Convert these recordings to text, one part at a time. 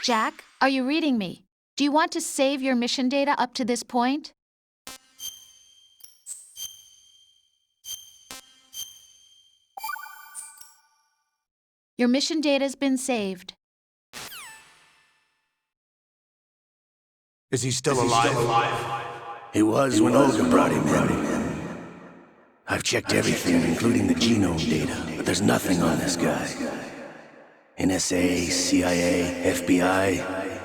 Jack, are you reading me? Do you want to save your mission data up to this point? Your mission data's been saved. Is he still alive? He was when Olga brought him in. I've checked everything, including the genome data, but there's nothing on this guy. NSA, CIA, FBI.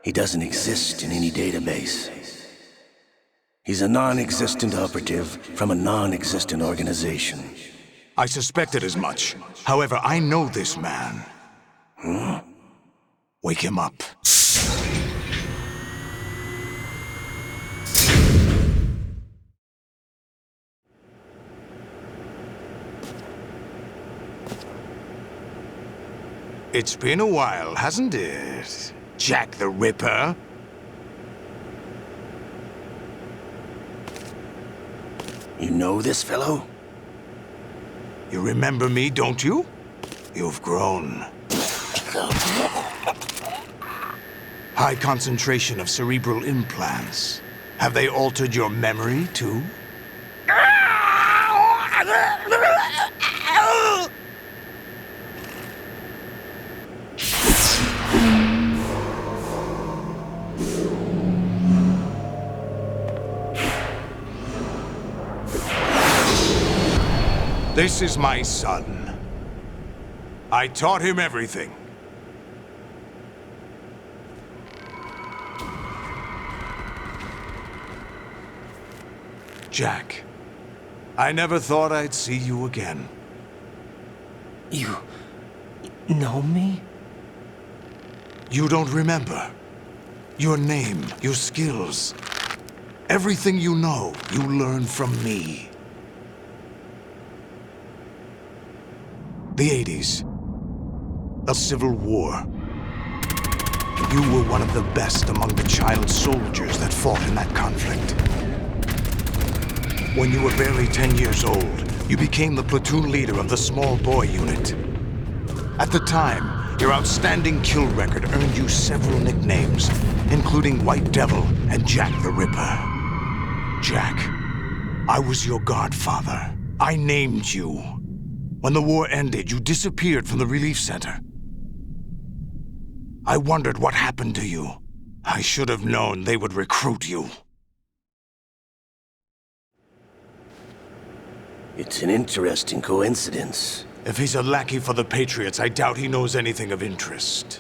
He doesn't exist in any database. He's a non-existent operative from a non-existent organization. I suspected as much. However, I know this man. Wake him up. It's been a while, hasn't it? Jack the Ripper? You know this fellow? You remember me, don't you? You've grown. High concentration of cerebral implants. Have they altered your memory, too? This is my son. I taught him everything. Jack, I never thought I'd see you again. You know me? You don't remember. Your name, your skills. Everything you know, you learned from me. The 80s. A civil war. You were one of the best among the child soldiers that fought in that conflict. When you were barely 10 years old, you became the platoon leader of the small boy unit. At the time, your outstanding kill record earned you several nicknames, including White Devil and Jack the Ripper. Jack, I was your godfather. I named you. When the war ended, you disappeared from the relief center. I wondered what happened to you. I should have known they would recruit you. It's an interesting coincidence. If he's a lackey for the Patriots, I doubt he knows anything of interest.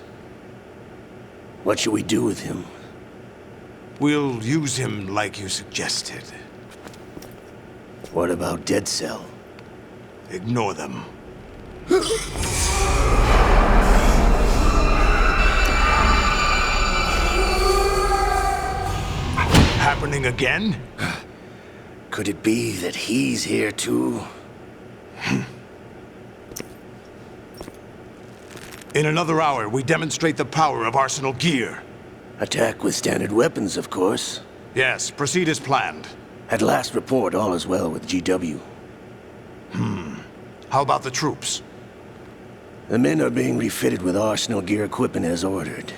What should we do with him? We'll use him like you suggested. What about Dead Cell? Ignore them. Happening again? Could it be that he's here too? In another hour, we demonstrate the power of Arsenal gear. Attack with standard weapons, of course. Yes, proceed as planned. At last report, all is well with GW. How about the troops? The men are being refitted with Arsenal gear equipment as ordered.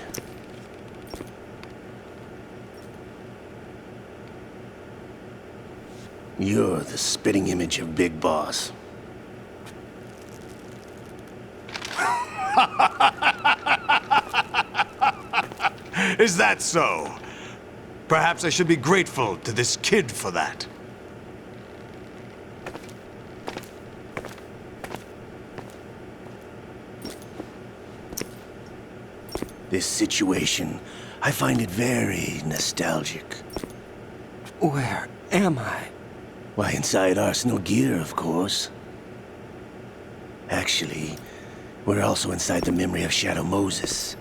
You're the spitting image of Big Boss. Is that so? Perhaps I should be grateful to this kid for that. This situation, I find it very nostalgic. Where am I? Why, inside Arsenal gear, of course. Actually, we're also inside the memory of Shadow Moses.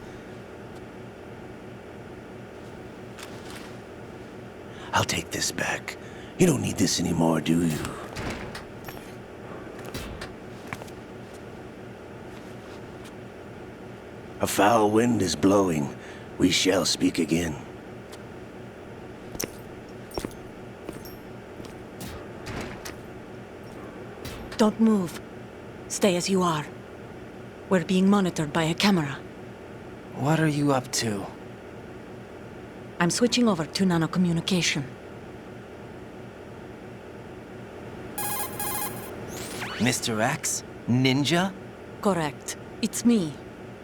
I'll take this back. You don't need this anymore, do you? A foul wind is blowing. We shall speak again. Don't move. Stay as you are. We're being monitored by a camera. What are you up to? I'm switching over to nanocommunication. Mr. X? Ninja? Correct. It's me.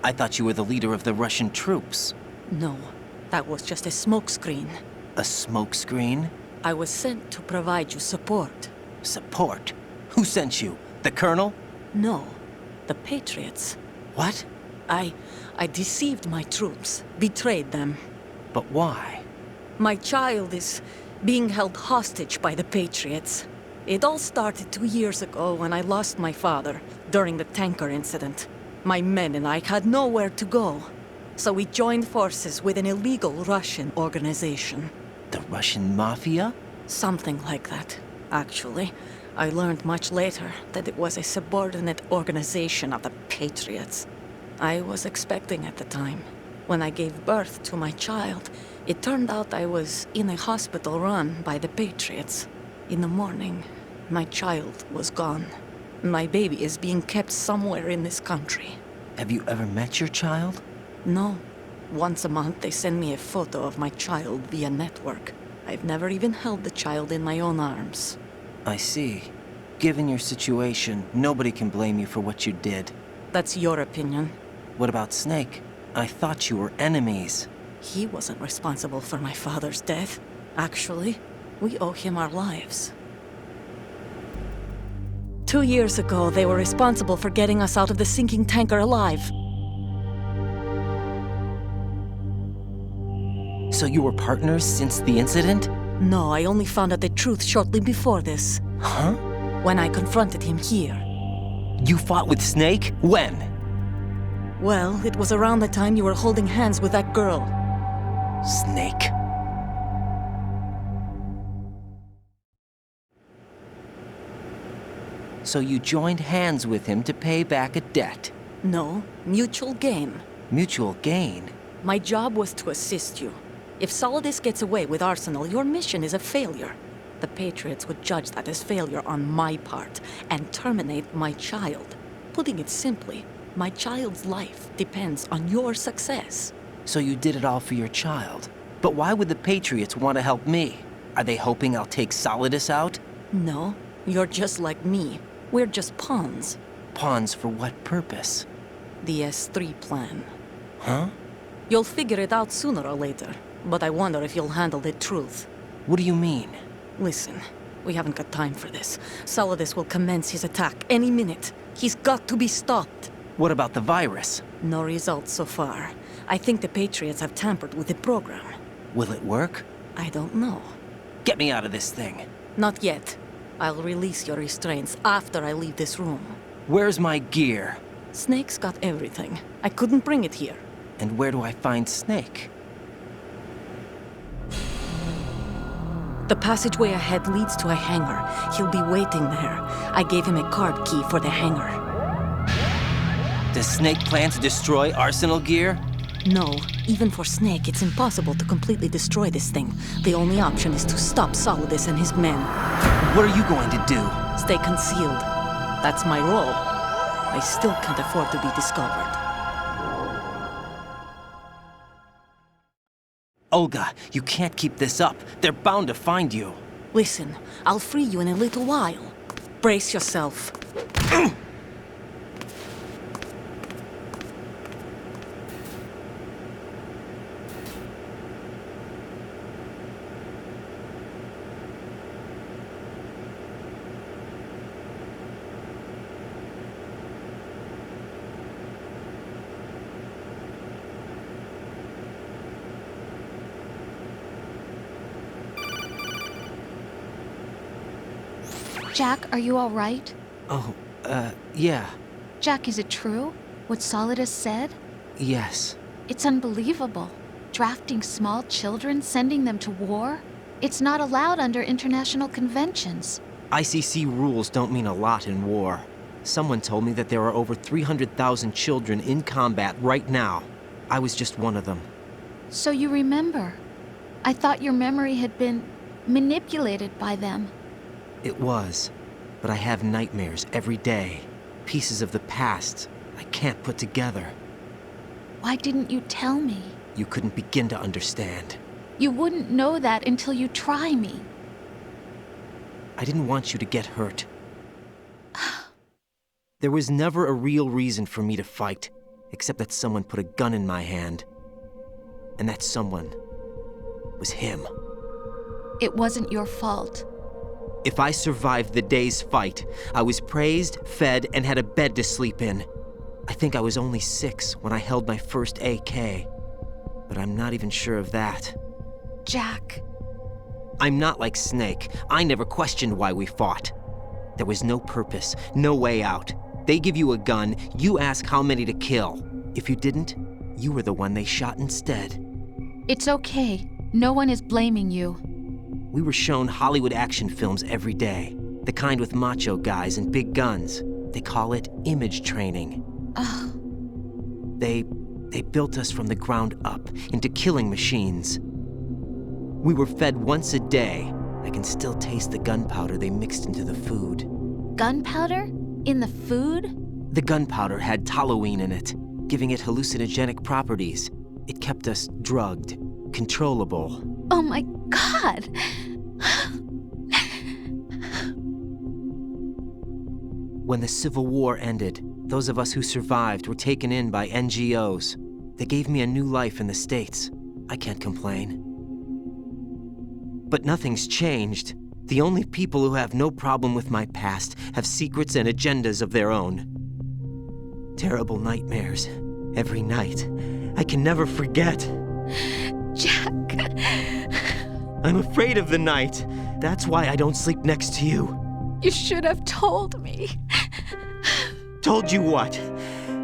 I thought you were the leader of the Russian troops. No, that was just a smokescreen. A smokescreen? I was sent to provide you support. Support? Who sent you? The Colonel? No, the Patriots. What? I deceived my troops, betrayed them. But why? My child is being held hostage by the Patriots. It all started 2 years ago when I lost my father during the tanker incident. My men and I had nowhere to go, so we joined forces with an illegal Russian organization. The Russian Mafia? Something like that, actually. I learned much later that it was a subordinate organization of the Patriots. I was expecting at the time. When I gave birth to my child, it turned out I was in a hospital run by the Patriots. In the morning, my child was gone. My baby is being kept somewhere in this country. Have you ever met your child? No. Once a month, they send me a photo of my child via network. I've never even held the child in my own arms. I see. Given your situation, nobody can blame you for what you did. That's your opinion. What about Snake? I thought you were enemies. He wasn't responsible for my father's death. Actually, we owe him our lives. 2 years ago, they were responsible for getting us out of the sinking tanker alive. So you were partners since the incident? No, I only found out the truth shortly before this. Huh? When I confronted him here. You fought with Snake? When? Well, it was around the time you were holding hands with that girl. Snake. So you joined hands with him to pay back a debt. No, mutual gain. Mutual gain? My job was to assist you. If Solidus gets away with Arsenal, your mission is a failure. The Patriots would judge that as failure on my part and terminate my child. Putting it simply, my child's life depends on your success. So you did it all for your child. But why would the Patriots want to help me? Are they hoping I'll take Solidus out? No, you're just like me. We're just pawns. Pawns for what purpose? The S3 plan. Huh? You'll figure it out sooner or later, but I wonder if you'll handle the truth. What do you mean? Listen, we haven't got time for this. Solidus will commence his attack any minute. He's got to be stopped. What about the virus? No results so far. I think the Patriots have tampered with the program. Will it work? I don't know. Get me out of this thing. Not yet. I'll release your restraints after I leave this room. Where's my gear? Snake's got everything. I couldn't bring it here. And where do I find Snake? The passageway ahead leads to a hangar. He'll be waiting there. I gave him a card key for the hangar. Does Snake plan to destroy Arsenal gear? No, even for Snake, it's impossible to completely destroy this thing. The only option is to stop Solidus and his men. What are you going to do? Stay concealed. That's my role. I still can't afford to be discovered. Olga, you can't keep this up. They're bound to find you. Listen, I'll free you in a little while. Brace yourself. Jack, are you all right? Oh, yeah. Jack, is it true? What Solidus said? Yes. It's unbelievable. Drafting small children, sending them to war? It's not allowed under international conventions. ICC rules don't mean a lot in war. Someone told me that there are over 300,000 children in combat right now. I was just one of them. So you remember. I thought your memory had been manipulated by them. It was. But I have nightmares every day. Pieces of the past I can't put together. Why didn't you tell me? You couldn't begin to understand. You wouldn't know that until you try me. I didn't want you to get hurt. There was never a real reason for me to fight, except that someone put a gun in my hand. And that someone was him. It wasn't your fault. If I survived the day's fight, I was praised, fed, and had a bed to sleep in. I think I was only 6 when I held my first AK. But I'm not even sure of that. Jack. I'm not like Snake. I never questioned why we fought. There was no purpose, no way out. They give you a gun, you ask how many to kill. If you didn't, you were the one they shot instead. It's okay. No one is blaming you. We were shown Hollywood action films every day. The kind with macho guys and big guns. They call it image training. Ugh. They built us from the ground up into killing machines. We were fed once a day. I can still taste the gunpowder they mixed into the food. Gunpowder? In the food? The gunpowder had toluene in it, giving it hallucinogenic properties. It kept us drugged, controllable. Oh my God! When the Civil War ended, those of us who survived were taken in by NGOs. They gave me a new life in the States. I can't complain. But nothing's changed. The only people who have no problem with my past have secrets and agendas of their own. Terrible nightmares. Every night. I can never forget. Jack. I'm afraid of the night. That's why I don't sleep next to you. You should have told me. Told you what?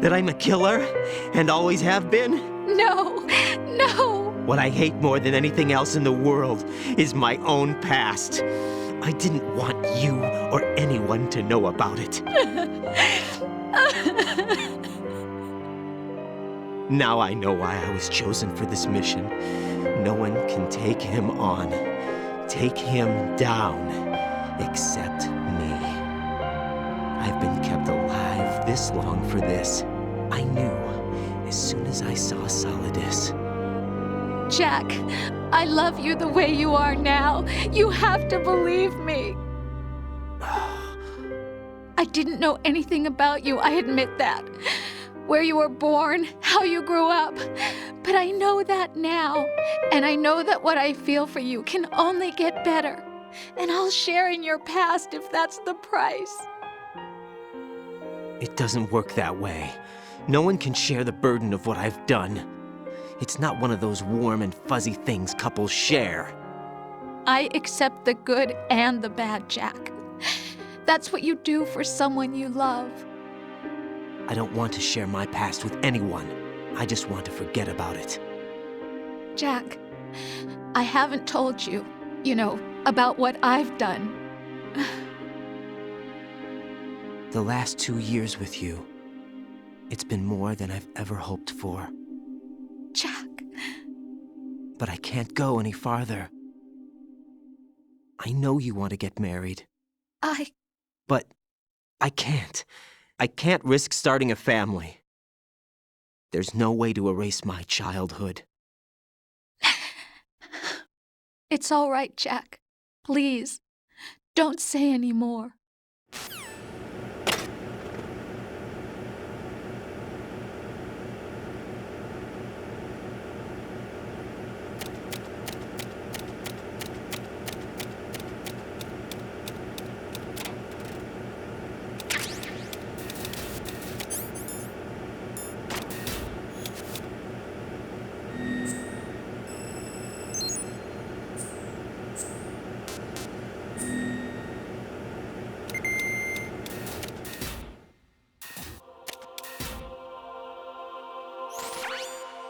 That I'm a killer? And always have been? No, no. What I hate more than anything else in the world is my own past. I didn't want you or anyone to know about it. Now I know why I was chosen for this mission. No one can take him on, take him down, except me. I've been kept alive this long for this. I knew as soon as I saw Solidus. Jack, I love you the way you are now. You have to believe me. I didn't know anything about you, I admit that. Where you were born, how you grew up. But I know that now. And I know that what I feel for you can only get better. And I'll share in your past if that's the price. It doesn't work that way. No one can share the burden of what I've done. It's not one of those warm and fuzzy things couples share. I accept the good and the bad, Jack. That's what you do for someone you love. I don't want to share my past with anyone. I just want to forget about it. Jack, I haven't told you, about what I've done. The last 2 years with you, it's been more than I've ever hoped for. Jack. But I can't go any farther. I know you want to get married. But I can't. I can't risk starting a family. There's no way to erase my childhood. It's all right, Jack. Please, don't say any more.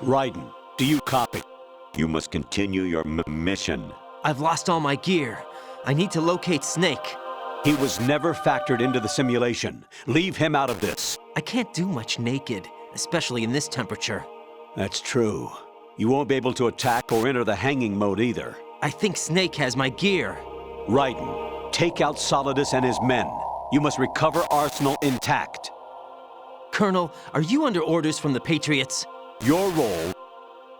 Raiden, do you copy? You must continue your mission. I've lost all my gear. I need to locate Snake. He was never factored into the simulation. Leave him out of this. I can't do much naked, especially in this temperature. That's true. You won't be able to attack or enter the hanging mode either. I think Snake has my gear. Raiden, take out Solidus and his men. You must recover Arsenal intact. Colonel, are you under orders from the Patriots? Your role,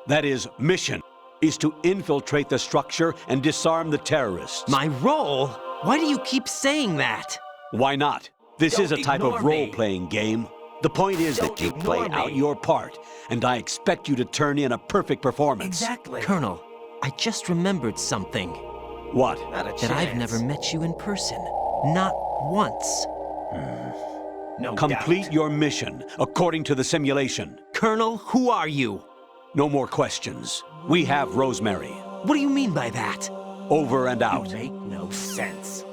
that is, mission, is to infiltrate the structure and disarm the terrorists. My role? Why do you keep saying that? Why not? This is a type of ignore me. role-playing game. The point is that you play ignore out me. your part, and I expect you to turn in a perfect performance. Exactly. Colonel, I just remembered something. What? That I've never met you in person. Not once. No Complete doubt. your mission, according to the simulation. Colonel, who are you? No more questions. We have Rosemary. What do you mean by that? Over and out. Make no sense.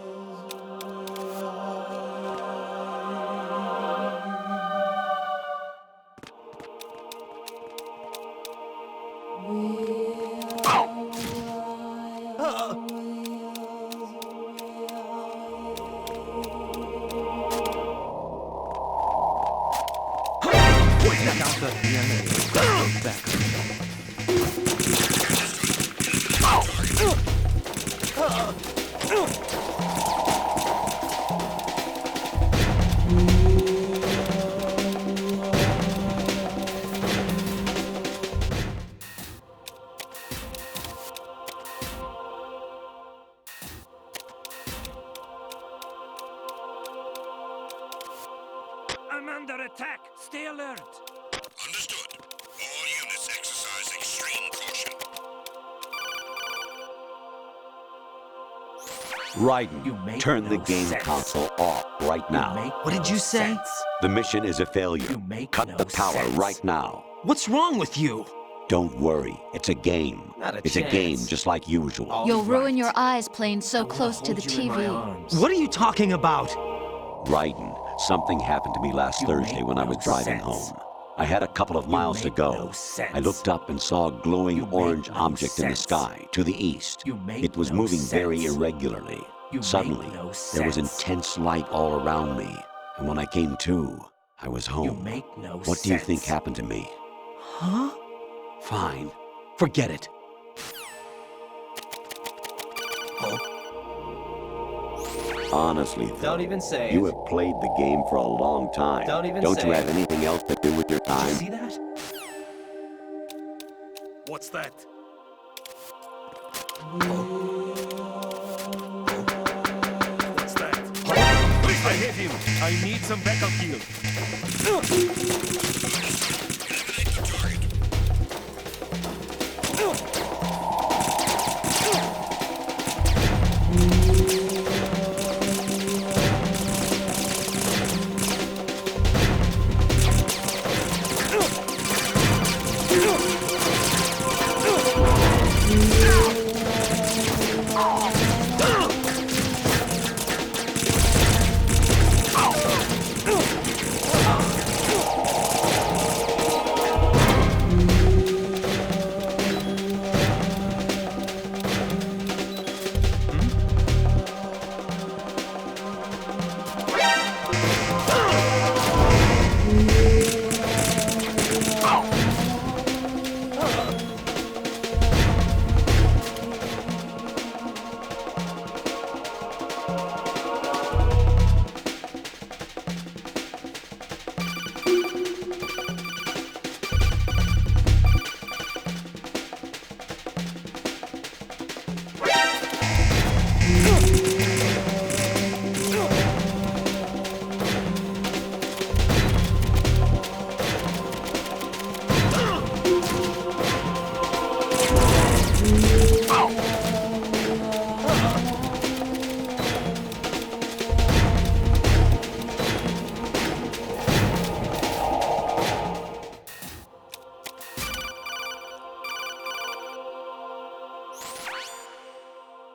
I'm under attack. Stay alert. Understood. All units exercise extreme caution. Raiden, turn the game console off right now. What did you say? The mission is a failure. Cut the power right now. What's wrong with you? Don't worry, it's a game. It's a game just like usual. You'll ruin your eyes playing so close to the TV. What are you talking about? Raiden, something happened to me last Thursday when I was driving home. I had a couple of miles to go. I looked up and saw a glowing orange object in the sky, to the east. It was moving very irregularly. Suddenly, there was intense light all around me. And when I came to, I was home. What do you think happened to me? Huh? Fine. Forget it. Honestly, though, Don't even say you it. have played the game for a long time. Don't even Don't say you have it. anything else to do with your time? See that? What's that? What's that? I hit him. I need some backup heal.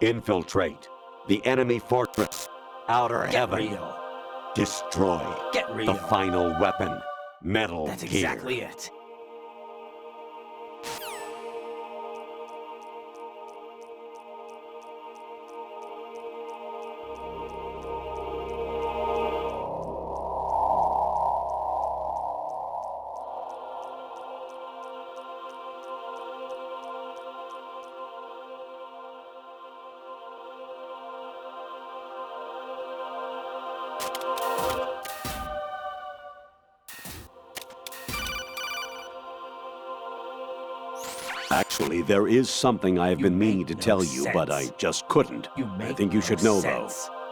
Infiltrate the enemy fortress. Outer heaven. Destroy Get real. the final weapon. Metal That's Gear. exactly it. Actually, there is something I have been meaning to tell you, but I just couldn't. I think you should know, though.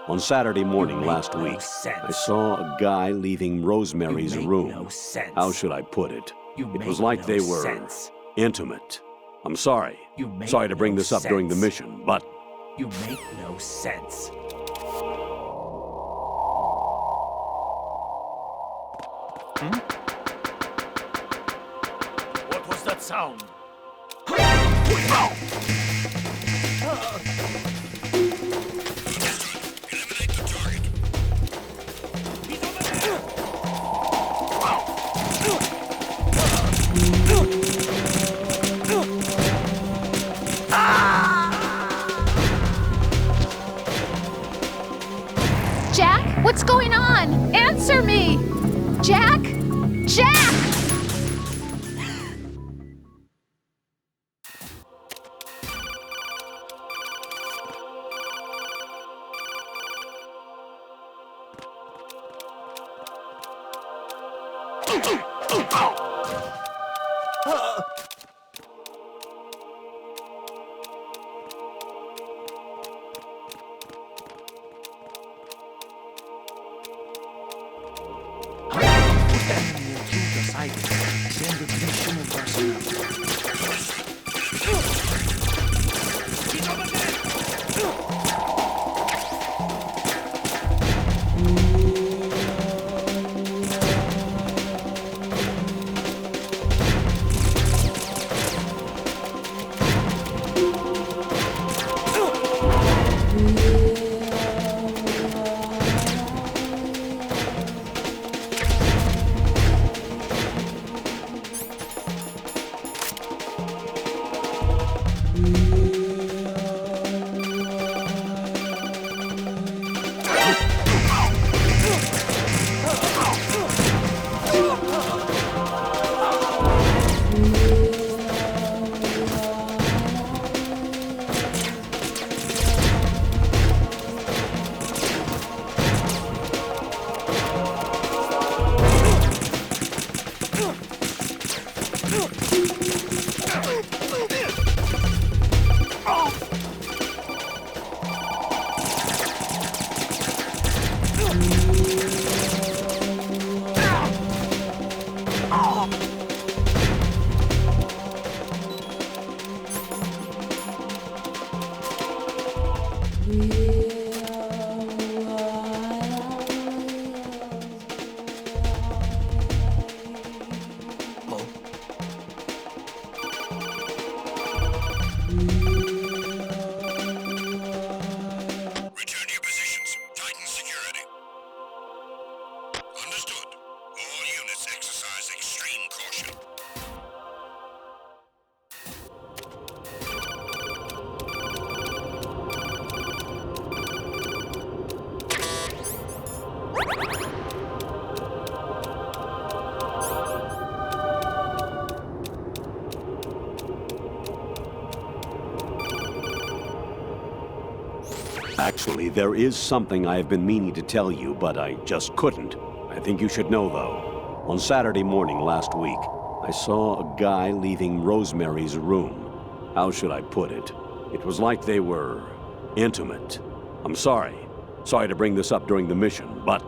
On Saturday morning last week, I saw a guy leaving Rosemary's room. How should I put it? It was like they were intimate. I'm sorry. Sorry to bring this up during the mission, but... You make no sense. What was that sound? Jack, what's going on? Answer me! Jack? Jack! Return to your positions. Titan security. Understood. All units exercise extreme caution. Actually, there is something I have been meaning to tell you, but I just couldn't. I think you should know, though. On Saturday morning last week, I saw a guy leaving Rosemary's room. How should I put it? It was like they were intimate. I'm sorry. Sorry to bring this up during the mission, but...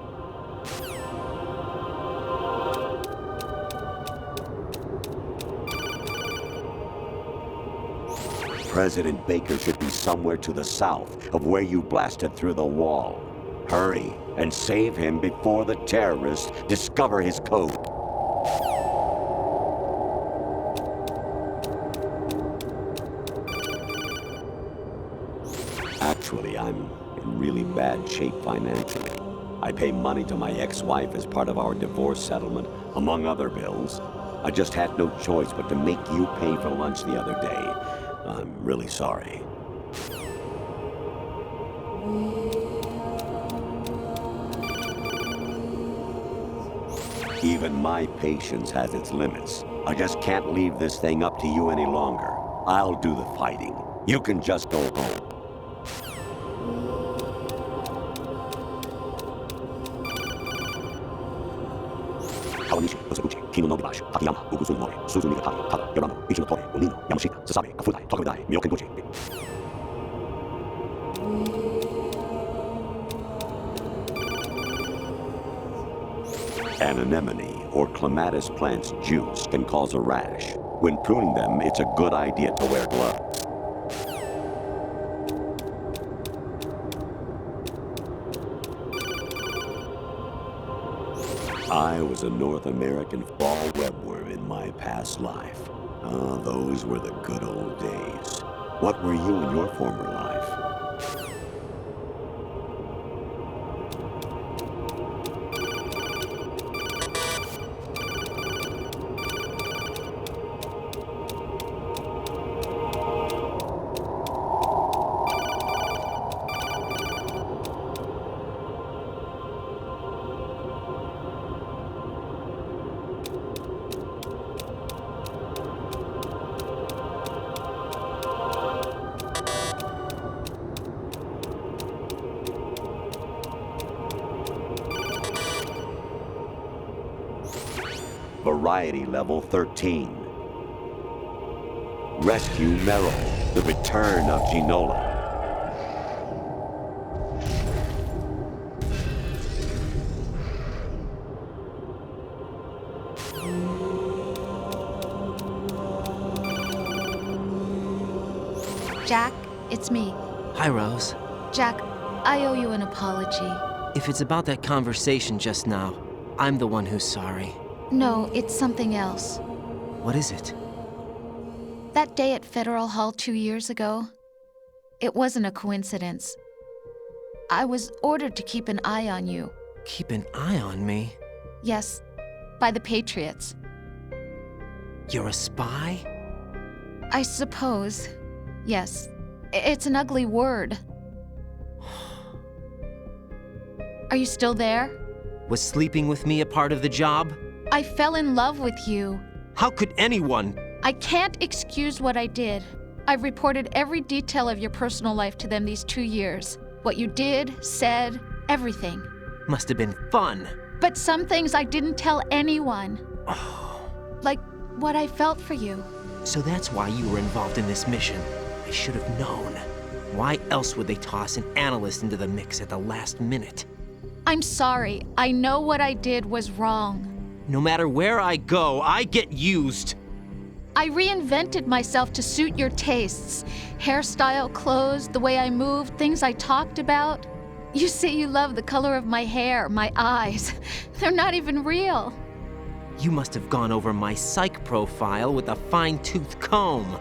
President Baker should be somewhere to the south of where you blasted through the wall. Hurry and save him before the terrorists discover his code. Actually, I'm in really bad shape financially. I pay money to my ex-wife as part of our divorce settlement, among other bills. I just had no choice but to make you pay for lunch the other day. I'm really sorry. Even my patience has its limits. I just can't leave this thing up to you any longer. I'll do the fighting. You can just go home. Kawanishi, Osabuchi. Kino no Gibashi, Takayama, Ugusunori, Suzumiga Kari, Tada, Yorano, Ichinotori, Unino, Yamashita, Sasabe, Kafudai, Tokabudai, Myokenbuchi. An anemone or clematis plant's juice can cause a rash. When pruning them, it's a good idea to wear gloves. I was a North American fall webworm in my past life. Ah, those were the good old days. What were you in your former life? Variety level 13. Rescue Meryl, the return of Ginola. Jack, it's me. Hi, Rose. Jack, I owe you an apology. If it's about that conversation just now, I'm the one who's sorry. No, it's something else. What is it? That day at Federal Hall 2 years ago, it wasn't a coincidence. I was ordered to keep an eye on you. Keep an eye on me? Yes, by the Patriots. You're a spy? I suppose. Yes. It's an ugly word. Are you still there? Was sleeping with me a part of the job? I fell in love with you. How could anyone? I can't excuse what I did. I've reported every detail of your personal life to them these 2 years. What you did, said, everything. Must have been fun. But some things I didn't tell anyone. Like what I felt for you. So that's why you were involved in this mission. I should have known. Why else would they toss an analyst into the mix at the last minute? I'm sorry. I know what I did was wrong. No matter where I go, I get used. I reinvented myself to suit your tastes. Hairstyle, clothes, the way I moved, things I talked about. You say you love the color of my hair, my eyes. They're not even real. You must have gone over my psych profile with a fine-tooth comb.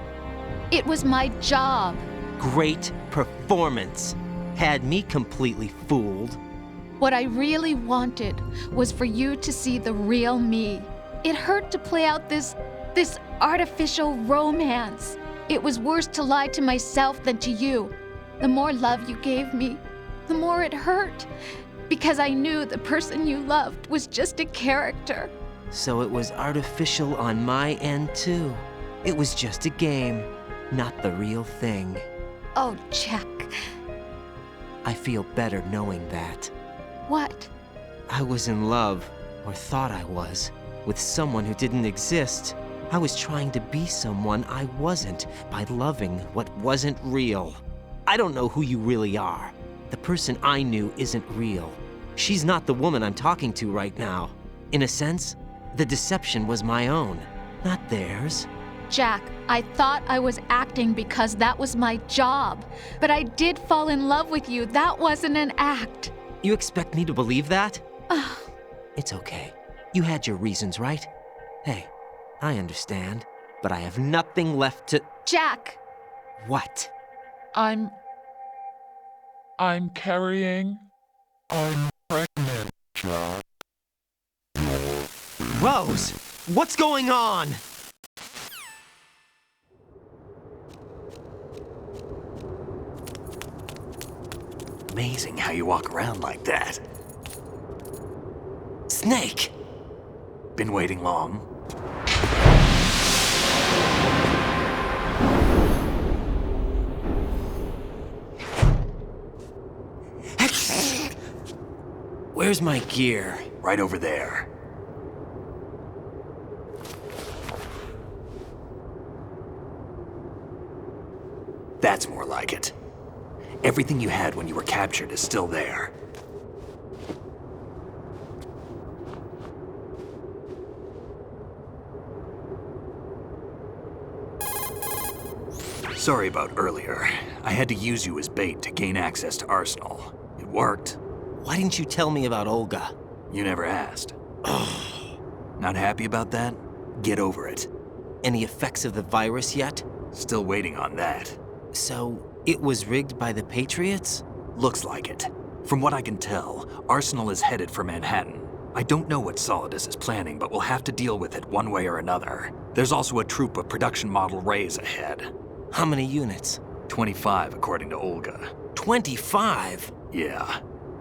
It was my job. Great performance. Had me completely fooled. What I really wanted was for you to see the real me. It hurt to play out this artificial romance. It was worse to lie to myself than to you. The more love you gave me, the more it hurt. Because I knew the person you loved was just a character. So it was artificial on my end too. It was just a game, not the real thing. Oh, Jack. I feel better knowing that. What? I was in love, or thought I was, with someone who didn't exist. I was trying to be someone I wasn't by loving what wasn't real. I don't know who you really are. The person I knew isn't real. She's not the woman I'm talking to right now. In a sense, the deception was my own, not theirs. Jack, I thought I was acting because that was my job. But I did fall in love with you. That wasn't an act. You expect me to believe that? It's okay. You had your reasons, right? Hey, I understand, but I have nothing left to... Jack! What? I'm carrying... I'm pregnant, Jack. Rose! What's going on? Amazing how you walk around like that. Snake! Been waiting long? Where's my gear? Right over there. That's more like it. Everything you had when you were captured is still there. Sorry about earlier. I had to use you as bait to gain access to Arsenal. It worked. Why didn't you tell me about Olga? You never asked. Not happy about that? Get over it. Any effects of the virus yet? Still waiting on that. So, it was rigged by the Patriots? Looks like it. From what I can tell, Arsenal is headed for Manhattan. I don't know what Solidus is planning, but we'll have to deal with it one way or another. There's also a troop of production model Rays ahead. How many units? 25, according to Olga. 25? Yeah.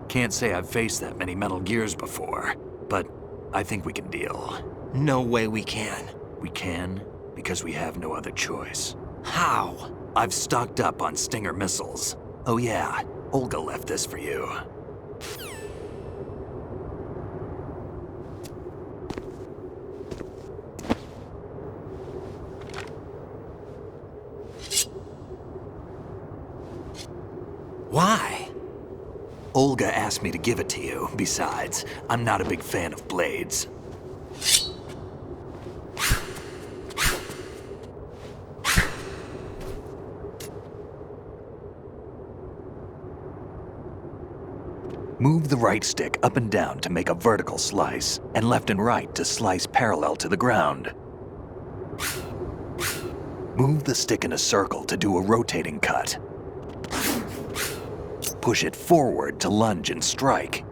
Can't say I've faced that many Metal Gears before, but I think we can deal. No way we can. We can, because we have no other choice. How? I've stocked up on Stinger missiles. Oh yeah, Olga left this for you. Why? Olga asked me to give it to you. Besides, I'm not a big fan of blades. Move the right stick up and down to make a vertical slice, and left and right to slice parallel to the ground. Move the stick in a circle to do a rotating cut. Push it forward to lunge and strike.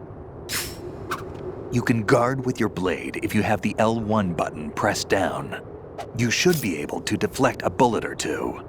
You can guard with your blade if you have the L1 button pressed down. You should be able to deflect a bullet or two.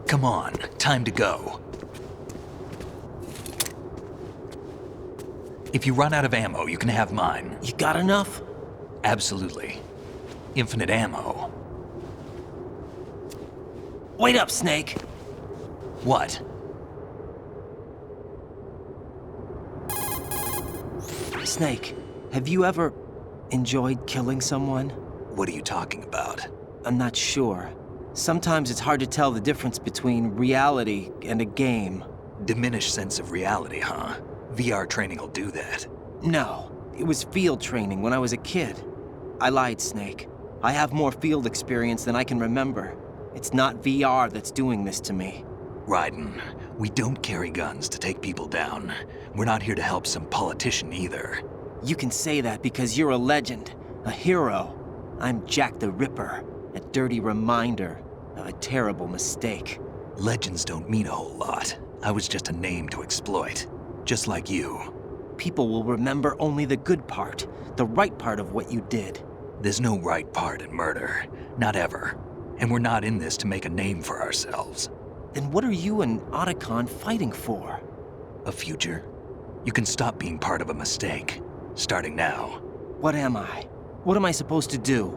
Come on, time to go. If you run out of ammo, you can have mine. You got enough? Absolutely. Infinite ammo. Wait up, Snake. What? Snake, have you ever enjoyed killing someone? What are you talking about? I'm not sure. Sometimes it's hard to tell the difference between reality and a game. Diminished sense of reality, huh? VR training will do that. No, it was field training when I was a kid. I lied, Snake. I have more field experience than I can remember. It's not VR that's doing this to me. Raiden, we don't carry guns to take people down. We're not here to help some politician either. You can say that because you're a legend, a hero. I'm Jack the Ripper, a dirty reminder of a terrible mistake. Legends don't mean a whole lot. I was just a name to exploit, just like you. People will remember only the good part, the right part of what you did. There's no right part in murder, not ever. And we're not in this to make a name for ourselves. Then what are you and Otacon fighting for? A future? You can stop being part of a mistake, starting now. What am I? What am I supposed to do?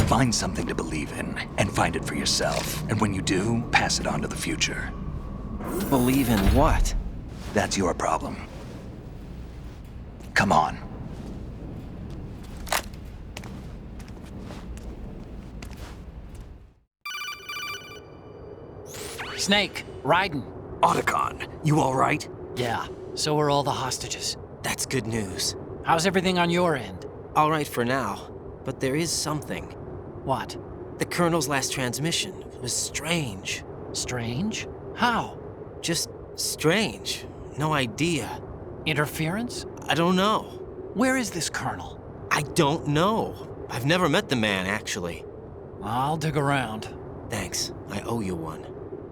Find something to believe in, and find it for yourself. And when you do, pass it on to the future. Believe in what? That's your problem. Come on. Snake, Raiden. Otacon, you all right? Yeah, so are all the hostages. That's good news. How's everything on your end? All right for now, but there is something. What? The Colonel's last transmission was strange. Strange? How? Just strange. No idea. Interference? I don't know. Where is this Colonel? I don't know. I've never met the man, actually. I'll dig around. Thanks. I owe you one.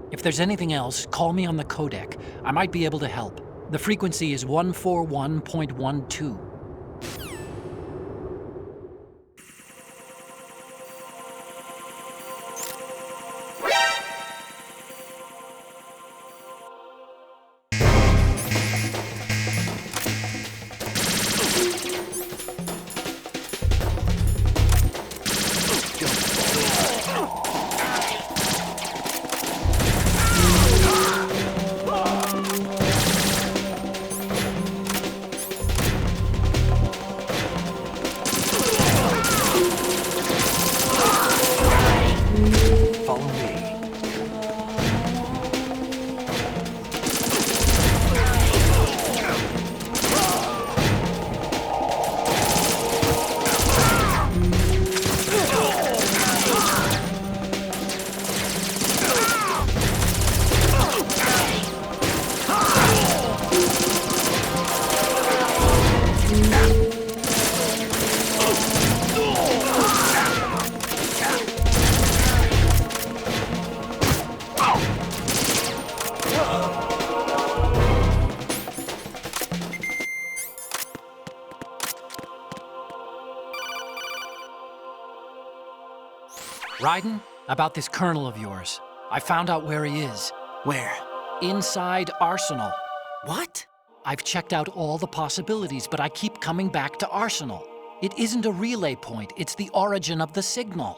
If there's anything else, call me on the codec. I might be able to help. The frequency is 141.12. Follow me. Raiden, about this Colonel of yours. I found out where he is. Where? Inside Arsenal. What? I've checked out all the possibilities, but I keep coming back to Arsenal. It isn't a relay point, it's the origin of the signal.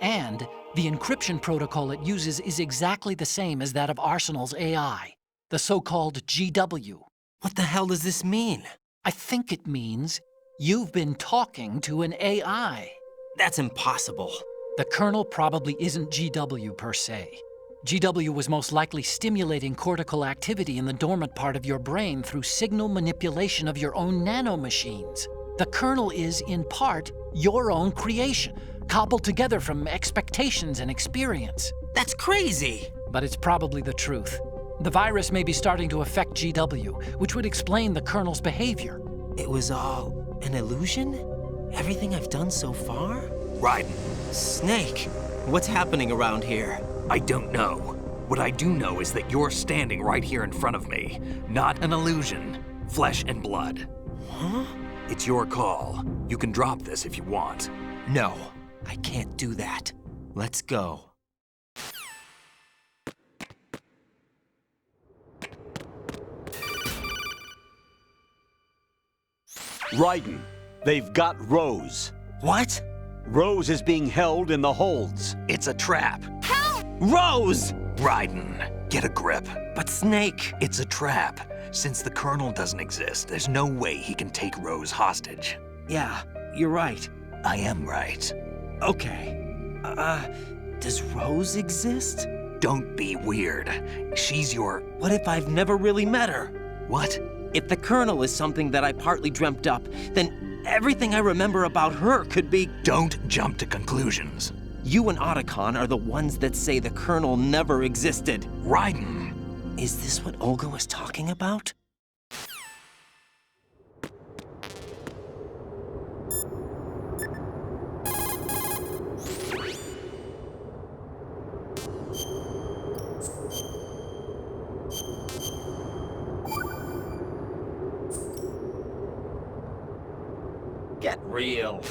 And the encryption protocol it uses is exactly the same as that of Arsenal's AI, the so-called GW. What the hell does this mean? I think it means you've been talking to an AI. That's impossible. The Colonel probably isn't GW per se. GW was most likely stimulating cortical activity in the dormant part of your brain through signal manipulation of your own nanomachines. The Colonel is, in part, your own creation, cobbled together from expectations and experience. That's crazy! But it's probably the truth. The virus may be starting to affect GW, which would explain the Colonel's behavior. It was all an illusion? Everything I've done so far? Raiden, Snake, what's happening around here? I don't know. What I do know is that you're standing right here in front of me. Not an illusion. Flesh and blood. Huh? It's your call. You can drop this if you want. No, I can't do that. Let's go. Raiden, they've got Rose. What? Rose is being held in the holds. It's a trap. Rose! Raiden, get a grip. But Snake... It's a trap. Since the Colonel doesn't exist, there's no way he can take Rose hostage. Yeah, you're right. I am right. Okay. Does Rose exist? Don't be weird. She's your... What if I've never really met her? What? If the Colonel is something that I partly dreamt up, then everything I remember about her could be... Don't jump to conclusions. You and Otacon are the ones that say the Colonel never existed. Raiden! Is this what Olga was talking about? Get real.